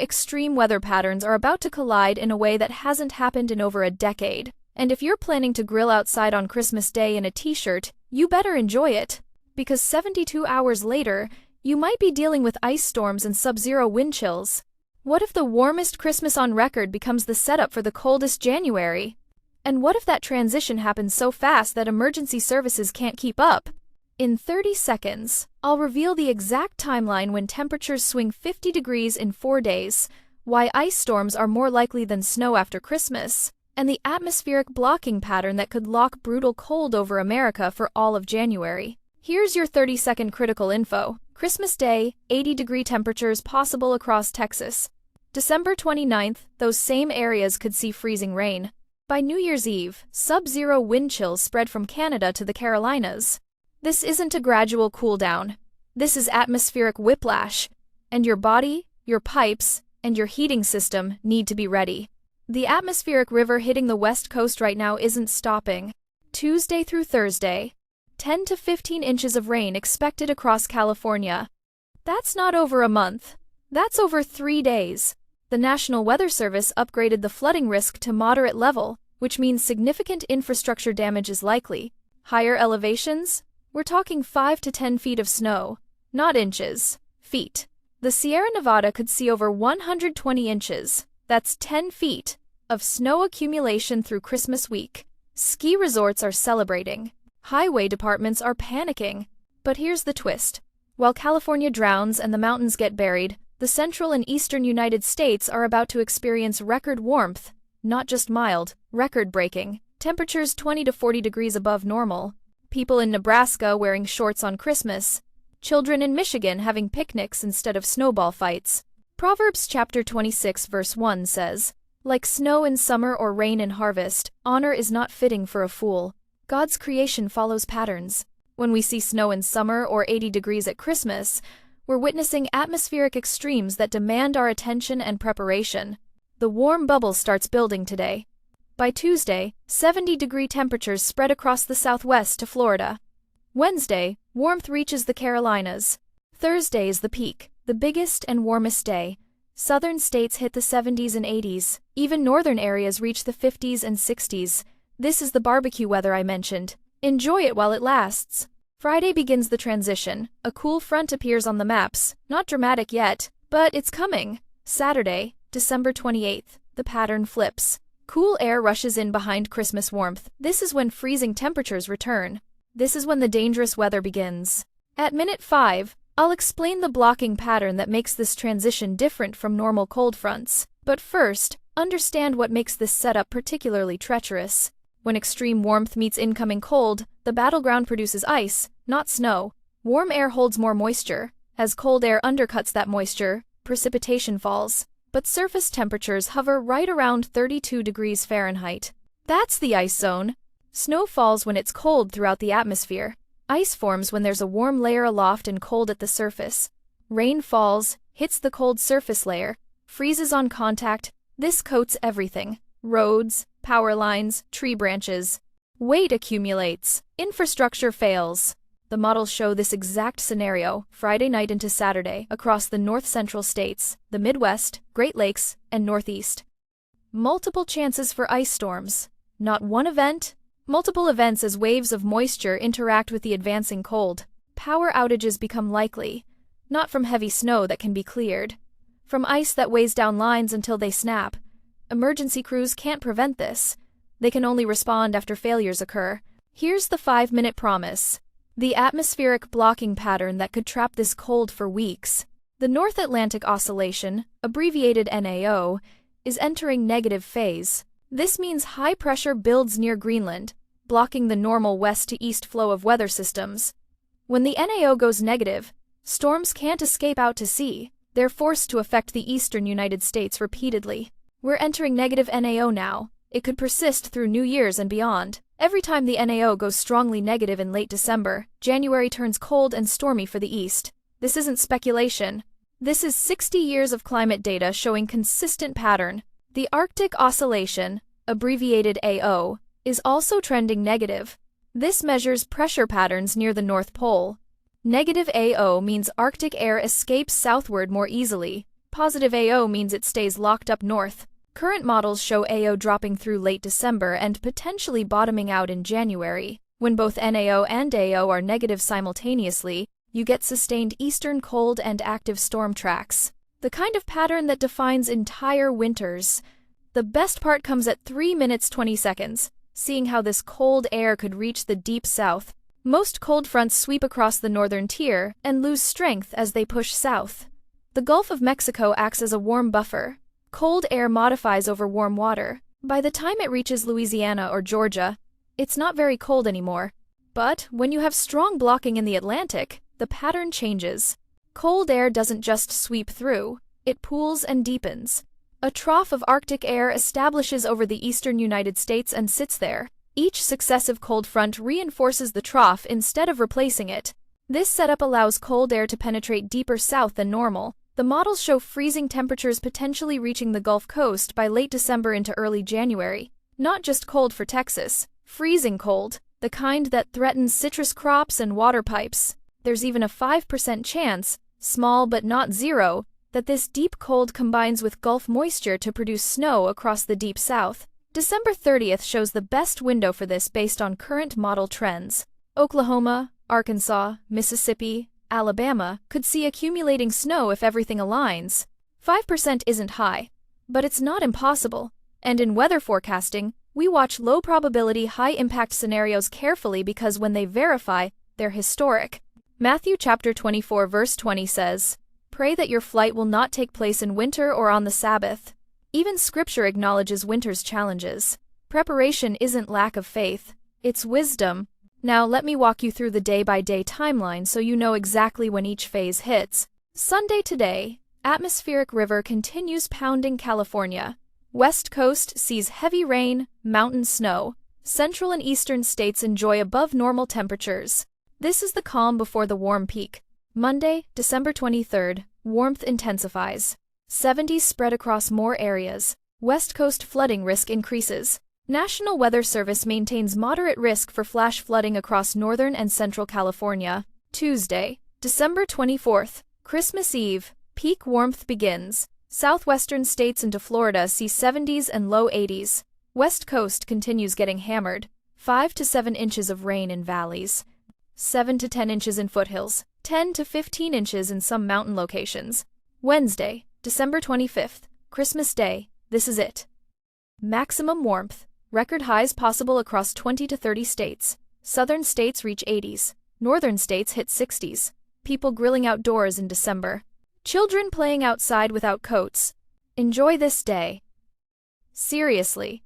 extreme weather patterns are about to collide in a way that hasn't happened in over a decade. And if you're planning to grill outside on Christmas Day in a t-shirt, you better enjoy it. Because 72 hours later, you might be dealing with ice storms and sub-zero wind chills. What if the warmest Christmas on record becomes the setup for the coldest January? And what if that transition happens so fast that emergency services can't keep up? In 30 seconds, I'll reveal the exact timeline when temperatures swing 50 degrees in 4 days, why ice storms are more likely than snow after Christmas, and the atmospheric blocking pattern that could lock brutal cold over America for all of January. Here's your 30-second critical info. Christmas Day, 80-degree temperatures possible across Texas. December 29th, those same areas could see freezing rain. By New Year's Eve, sub-zero wind chills spread from Canada to the Carolinas. This isn't a gradual cool-down. This is atmospheric whiplash, and your body, your pipes, and your heating system need to be ready. The atmospheric river hitting the west coast right now isn't stopping. Tuesday through Thursday, 10 to 15 inches of rain expected across California. That's not over a month. That's over 3 days. The National Weather Service upgraded the flooding risk to moderate level, which means significant infrastructure damage is likely. Higher elevations? We're talking 5 to 10 feet of snow, not inches, feet. The Sierra Nevada could see over 120 inches, that's 10 feet, of snow accumulation through Christmas week. Ski resorts are celebrating. Highway departments are panicking. But here's the twist. While California drowns and the mountains get buried, the central and eastern United States are about to experience record warmth, not just mild, record-breaking, temperatures 20 to 40 degrees above normal. People in Nebraska wearing shorts on Christmas. Children in Michigan having picnics instead of snowball fights. Proverbs chapter 26 verse 1 says, "Like snow in summer or rain in harvest, honor is not fitting for a fool." God's creation follows patterns. When we see snow in summer or 80 degrees at Christmas, we're witnessing atmospheric extremes that demand our attention and preparation. The warm bubble starts building today. By Tuesday, 70-degree temperatures spread across the southwest to Florida. Wednesday, warmth reaches the Carolinas. Thursday is the peak, the biggest and warmest day. Southern states hit the 70s and 80s. Even northern areas reach the 50s and 60s. This is the barbecue weather I mentioned. Enjoy it while it lasts. Friday begins the transition. A cool front appears on the maps. Not dramatic yet, but it's coming. Saturday, December 28th, the pattern flips. Cool air rushes in behind Christmas warmth. This is when freezing temperatures return. This is when the dangerous weather begins. At minute 5, I'll explain the blocking pattern that makes this transition different from normal cold fronts. But first, understand what makes this setup particularly treacherous. When extreme warmth meets incoming cold, the battleground produces ice, not snow. Warm air holds more moisture. As cold air undercuts that moisture, precipitation falls. But surface temperatures hover right around 32 degrees Fahrenheit. That's the ice zone. Snow falls when it's cold throughout the atmosphere. Ice forms when there's a warm layer aloft and cold at the surface. Rain falls, hits the cold surface layer, freezes on contact. This coats everything. Roads, power lines, tree branches. Weight accumulates. Infrastructure fails. The models show this exact scenario, Friday night into Saturday, across the north-central states, the Midwest, Great Lakes, and Northeast. Multiple chances for ice storms. Not one event, multiple events as waves of moisture interact with the advancing cold. Power outages become likely, not from heavy snow that can be cleared, from ice that weighs down lines until they snap. Emergency crews can't prevent this. They can only respond after failures occur. Here's the 5-minute promise. The atmospheric blocking pattern that could trap this cold for weeks. The North Atlantic oscillation, abbreviated NAO, is entering negative phase. This means high pressure builds near Greenland, blocking the normal west to east flow of weather systems. When the NAO goes negative, storms can't escape out to sea. They're forced to affect the eastern United States repeatedly. We're entering negative NAO now. It could persist through New Year's and beyond. Every time the NAO goes strongly negative in late December, January turns cold and stormy for the east. This isn't speculation. This is 60 years of climate data showing consistent pattern. The Arctic oscillation, abbreviated AO, is also trending negative. This measures pressure patterns near the North Pole. Negative AO means Arctic air escapes southward more easily. Positive AO means it stays locked up north. Current models show AO dropping through late December and potentially bottoming out in January. When both NAO and AO are negative simultaneously, you get sustained eastern cold and active storm tracks. The kind of pattern that defines entire winters. The best part comes at 3 minutes 20 seconds, seeing how this cold air could reach the deep south. Most cold fronts sweep across the northern tier and lose strength as they push south. The Gulf of Mexico acts as a warm buffer. Cold air modifies over warm water. By the time it reaches Louisiana or Georgia, it's not very cold anymore. But when you have strong blocking in the Atlantic, the pattern changes. Cold air doesn't just sweep through, it pools and deepens. A trough of Arctic air establishes over the eastern United States and sits there. Each successive cold front reinforces the trough instead of replacing it. This setup allows cold air to penetrate deeper south than normal. The models show freezing temperatures potentially reaching the Gulf Coast by late December into early January. Not just cold for Texas, freezing cold, the kind that threatens citrus crops and water pipes. There's even a 5% chance, small but not zero, that this deep cold combines with Gulf moisture to produce snow across the deep south. December 30th shows the best window for this based on current model trends. Oklahoma, Arkansas, Mississippi, Alabama could see accumulating snow if everything aligns. 5% isn't high, but it's not impossible. And in weather forecasting, we watch low-probability, high-impact scenarios carefully because when they verify, they're historic. Matthew chapter 24 verse 20 says, "Pray that your flight will not take place in winter or on the Sabbath." Even Scripture acknowledges winter's challenges. Preparation isn't lack of faith, it's wisdom. Now let me walk you through the day-by-day timeline so you know exactly when each phase hits. Sunday today, atmospheric river continues pounding California. West Coast sees heavy rain, mountain snow. Central and eastern states enjoy above normal temperatures. This is the calm before the warm peak. Monday, December 23rd, warmth intensifies. 70s spread across more areas. West Coast flooding risk increases. National Weather Service maintains moderate risk for flash flooding across northern and central California. Tuesday, December 24th, Christmas Eve, peak warmth begins. Southwestern states into Florida see 70s and low 80s. West Coast continues getting hammered. 5 to 7 inches of rain in valleys. 7 to 10 inches in foothills. 10 to 15 inches in some mountain locations. Wednesday, December 25th, Christmas Day, this is it. Maximum warmth. Record highs possible across 20 to 30 states. Southern states reach 80s. Northern states hit 60s. People grilling outdoors in December. Children playing outside without coats. Enjoy this day. Seriously.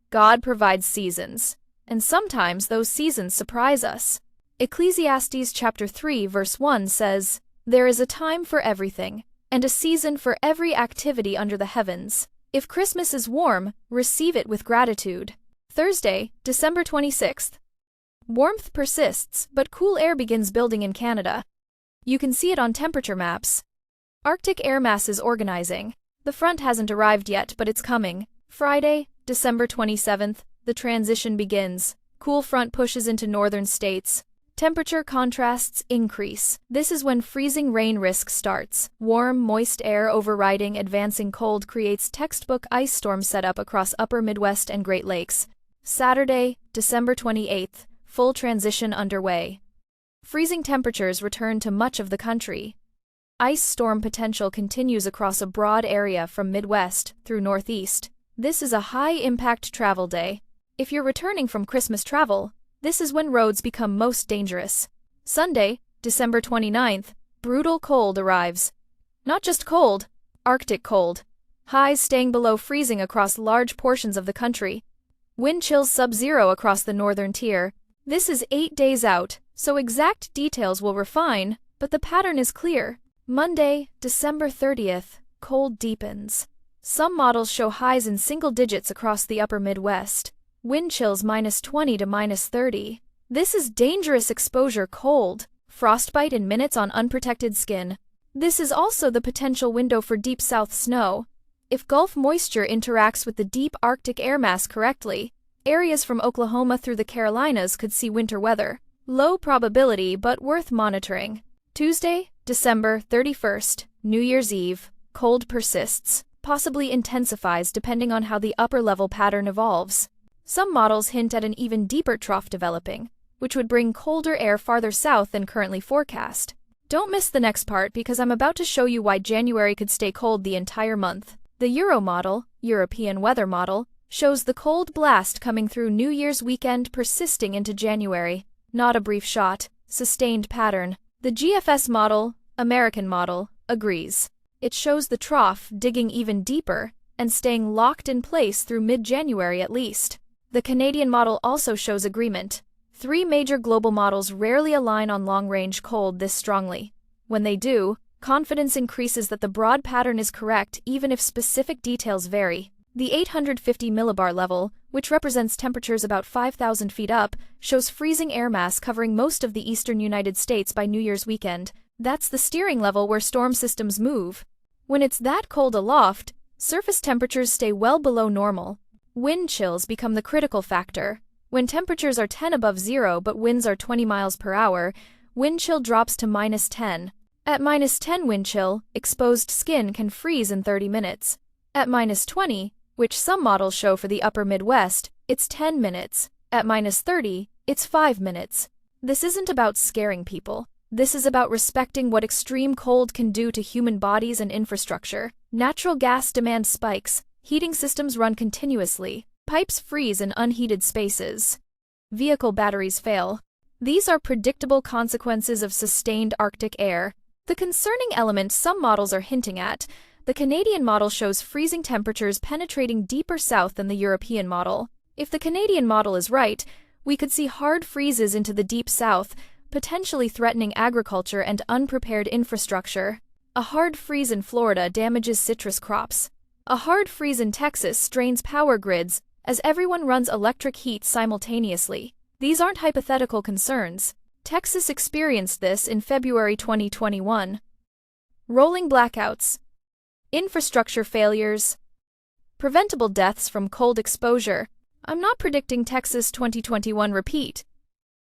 God provides seasons, and sometimes those seasons surprise us. Ecclesiastes chapter 3 verse 1 says, "There is a time for everything, and a season for every activity under the heavens." If Christmas is warm, receive it with gratitude. Thursday, December 26th. Warmth persists, but cool air begins building in Canada. You can see it on temperature maps. Arctic air mass is organizing. The front hasn't arrived yet, but it's coming. Friday, December 27th, the transition begins. Cool front pushes into northern states. Temperature contrasts increase. This is when freezing rain risk starts. Warm, moist air overriding advancing cold creates textbook ice storm setup across upper Midwest and Great Lakes. Saturday, December 28th, full transition underway. Freezing temperatures return to much of the country. Ice storm potential continues across a broad area from Midwest through Northeast. This is a high-impact travel day. If you're returning from Christmas travel, this is when roads become most dangerous. Sunday, December 29th, brutal cold arrives. Not just cold, Arctic cold. Highs staying below freezing across large portions of the country. Wind chills sub-zero across the northern tier. This is 8 days out, so exact details will refine, but the pattern is clear. Monday, December 30th, cold deepens. Some models show highs in single digits across the upper Midwest. Wind chills -20 to -30. This is dangerous exposure cold. Frostbite in minutes on unprotected skin. This is also the potential window for deep south snow. If Gulf moisture interacts with the deep Arctic air mass correctly, areas from Oklahoma through the Carolinas could see winter weather. Low probability but worth monitoring. Tuesday, December 31st, New Year's Eve. cold persists, possibly intensifies depending on how the upper-level pattern evolves. Some models hint at an even deeper trough developing, which would bring colder air farther south than currently forecast. Don't miss the next part because I'm about to show you why January could stay cold the entire month. The Euro model, European weather model, shows the cold blast coming through New Year's weekend persisting into January. Not a brief shot, sustained pattern. The GFS model, American model, agrees. It shows the trough digging even deeper and staying locked in place through mid-January at least. The Canadian model also shows agreement. 3 major global models rarely align on long-range cold this strongly. When they do, confidence increases that the broad pattern is correct even if specific details vary. The 850 millibar level, which represents temperatures about 5,000 feet up, shows freezing air mass covering most of the eastern United States by New Year's weekend. That's the steering level where storm systems move. When it's that cold aloft, surface temperatures stay well below normal. Wind chills become the critical factor. When temperatures are 10 above zero but winds are 20 miles per hour, wind chill drops to -10. At -10 wind chill, exposed skin can freeze in 30 minutes. At -20, which some models show for the upper Midwest, it's 10 minutes. At -30, it's 5 minutes. This isn't about scaring people. This is about respecting what extreme cold can do to human bodies and infrastructure. Natural gas demand spikes, heating systems run continuously, pipes freeze in unheated spaces. Vehicle batteries fail. These are predictable consequences of sustained Arctic air. The concerning element some models are hinting at, the Canadian model shows freezing temperatures penetrating deeper south than the European model. If the Canadian model is right, we could see hard freezes into the deep south, potentially threatening agriculture and unprepared infrastructure. A hard freeze in Florida damages citrus crops. A hard freeze in Texas strains power grids, as everyone runs electric heat simultaneously. These aren't hypothetical concerns. Texas experienced this in February 2021. Rolling blackouts. Infrastructure failures. Preventable deaths from cold exposure. I'm not predicting Texas 2021 repeat,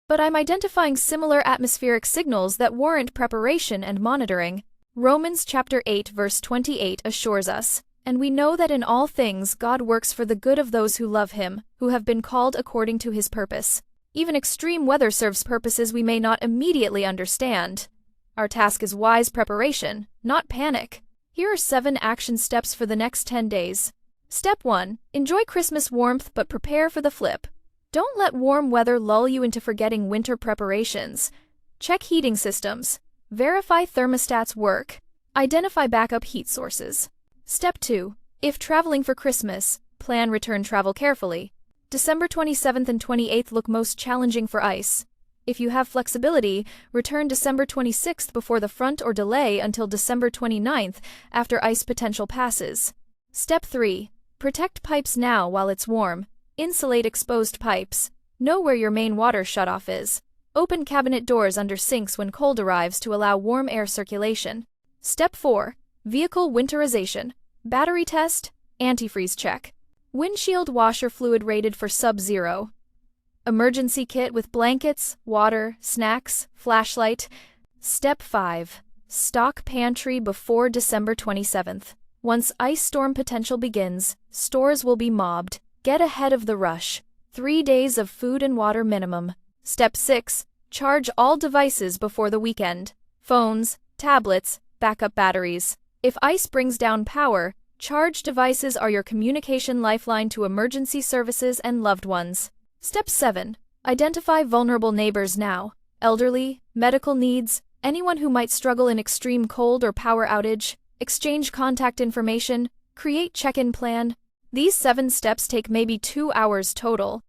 but I'm identifying similar atmospheric signals that warrant preparation and monitoring. Romans chapter 8 verse 28 assures us, "And we know that in all things God works for the good of those who love him, who have been called according to his purpose." Even extreme weather serves purposes we may not immediately understand. Our task is wise preparation, not panic. Here are 7 action steps for the next 10 days. Step 1. Enjoy Christmas warmth but prepare for the flip. Don't let warm weather lull you into forgetting winter preparations. Check heating systems. Verify thermostats work. Identify backup heat sources. Step 2. If traveling for Christmas, plan return travel carefully. December 27th and 28th look most challenging for ice. If you have flexibility, return December 26th before the front or delay until December 29th after ice potential passes. Step 3. Protect pipes now while it's warm. Insulate exposed pipes. Know where your main water shutoff is. Open cabinet doors under sinks when cold arrives to allow warm air circulation. Step 4. Vehicle winterization. Battery test, antifreeze check. Windshield washer fluid rated for sub-zero. Emergency kit with blankets, water, snacks, flashlight. Step 5. Stock pantry before December 27th. Once ice storm potential begins, stores will be mobbed. Get ahead of the rush. 3 days of food and water minimum. Step 6. Charge all devices before the weekend. Phones, tablets, backup batteries. If ice brings down power, charge devices are your communication lifeline to emergency services and loved ones. Step 7. Identify vulnerable neighbors now. Elderly, medical needs, anyone who might struggle in extreme cold or power outage. Exchange contact information. Create check-in plan. These 7 steps take maybe 2 hours total,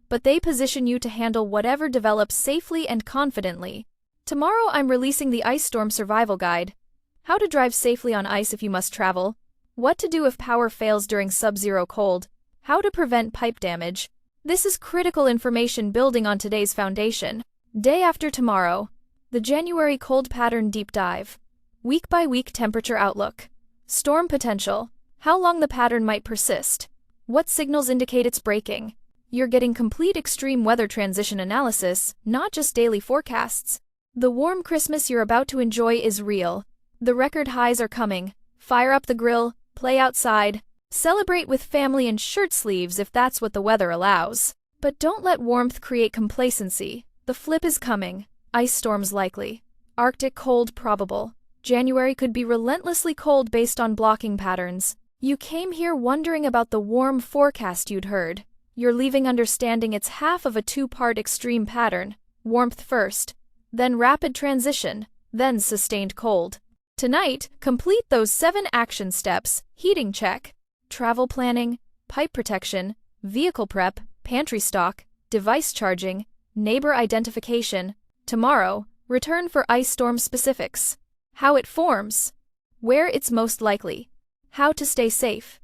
but they position you to handle whatever develops safely and confidently. Tomorrow I'm releasing the Ice Storm Survival Guide. How to drive safely on ice if you must travel. What to do if power fails during sub-zero cold. How to prevent pipe damage. This is critical information building on today's foundation. Day after tomorrow. The January cold pattern deep dive. Week-by-week temperature outlook. Storm potential. How long the pattern might persist. What signals indicate it's breaking. You're getting complete extreme weather transition analysis, not just daily forecasts. The warm Christmas you're about to enjoy is real. The record highs are coming. Fire up the grill, play outside, celebrate with family in shirt sleeves if that's what the weather allows. But don't let warmth create complacency. The flip is coming. Ice storms likely. Arctic cold probable. January could be relentlessly cold based on blocking patterns. You came here wondering about the warm forecast you'd heard. You're leaving understanding it's half of a two-part extreme pattern. Warmth first, then rapid transition, then sustained cold. Tonight, complete those 7 action steps: heating check, travel planning, pipe protection, vehicle prep, pantry stock, device charging, neighbor identification. Tomorrow, return for ice storm specifics. How it forms, where it's most likely, how to stay safe,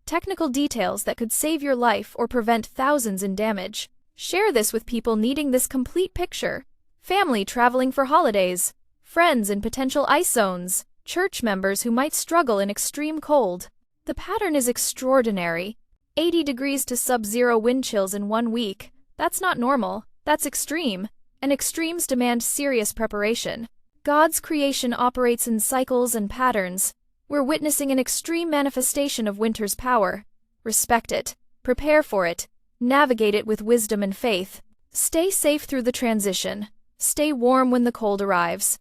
technical details that could save your life or prevent thousands in damage. Share this with people needing this complete picture. Family traveling for holidays, friends in potential ice zones, church members who might struggle in extreme cold. The pattern is extraordinary. 80 degrees to sub-zero wind chills in 1 week. That's not normal, that's extreme, and extremes demand serious preparation. God's creation operates in cycles and patterns. We're witnessing an extreme manifestation of winter's power. Respect it, prepare for it, navigate it with wisdom and faith. Stay safe through the transition. Stay warm when the cold arrives.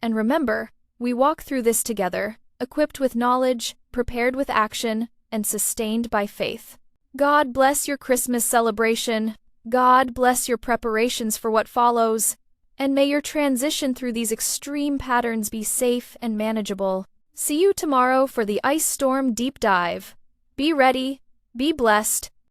And remember, we walk through this together, equipped with knowledge, prepared with action, and sustained by faith. God bless your Christmas celebration. God bless your preparations for what follows. And may your transition through these extreme patterns be safe and manageable. See you tomorrow for the Ice Storm Deep Dive. Be ready, be blessed,